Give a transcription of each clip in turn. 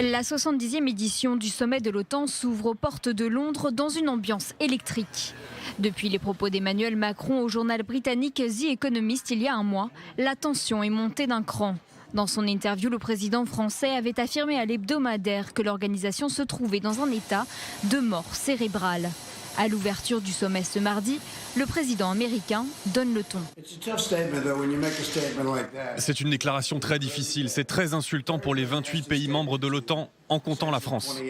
La 70e édition du sommet de l'OTAN s'ouvre aux portes de Londres dans une ambiance électrique. Depuis les propos d'Emmanuel Macron au journal britannique The Economist il y a un mois, la tension est montée d'un cran. Dans son interview, le président français avait affirmé à l'hebdomadaire que l'organisation se trouvait dans un état de mort cérébrale. À l'ouverture du sommet ce mardi, le président américain donne le ton. C'est une déclaration très difficile, c'est très insultant pour les 28 pays membres de l'OTAN, en comptant la France.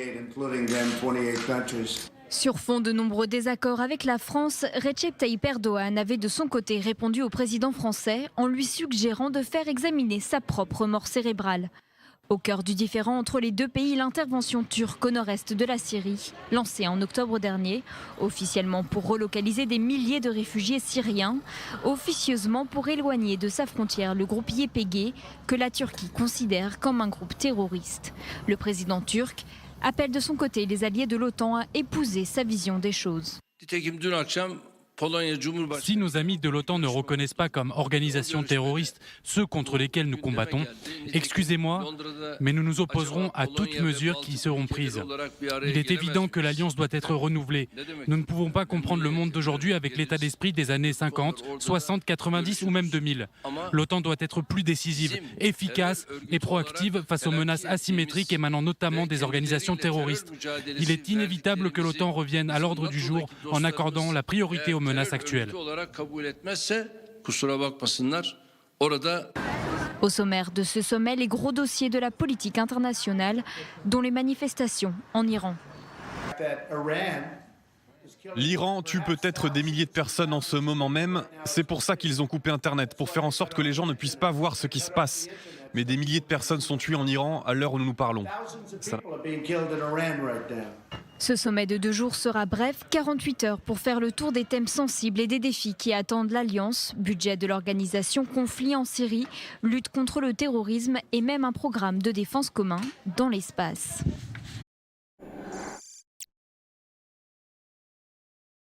Sur fond de nombreux désaccords avec la France, Recep Tayyip Erdogan avait de son côté répondu au président français en lui suggérant de faire examiner sa propre mort cérébrale. Au cœur du différend entre les deux pays, l'intervention turque au nord-est de la Syrie, lancée en octobre dernier, officiellement pour relocaliser des milliers de réfugiés syriens, officieusement pour éloigner de sa frontière le groupe YPG, que la Turquie considère comme un groupe terroriste. Le président turc appelle de son côté les alliés de l'OTAN à épouser sa vision des choses. Si nos amis de l'OTAN ne reconnaissent pas comme organisation terroriste ceux contre lesquels nous combattons, excusez-moi, mais nous nous opposerons à toutes mesures qui seront prises. Il est évident que l'alliance doit être renouvelée. Nous ne pouvons pas comprendre le monde d'aujourd'hui avec l'état d'esprit des années 50, 60, 90 ou même 2000. L'OTAN doit être plus décisive, efficace et proactive face aux menaces asymétriques émanant notamment des organisations terroristes. Il est inévitable que l'OTAN revienne à l'ordre du jour en accordant la priorité aux menaces actuelles. Au sommaire de ce sommet, les gros dossiers de la politique internationale, dont les manifestations en Iran. L'Iran tue peut-être des milliers de personnes en ce moment même. C'est pour ça qu'ils ont coupé Internet, pour faire en sorte que les gens ne puissent pas voir ce qui se passe. Mais des milliers de personnes sont tuées en Iran à l'heure où nous nous parlons. Ce sommet de 2 jours sera bref, 48 heures pour faire le tour des thèmes sensibles et des défis qui attendent l'Alliance, budget de l'organisation, conflit en Syrie, lutte contre le terrorisme et même un programme de défense commun dans l'espace.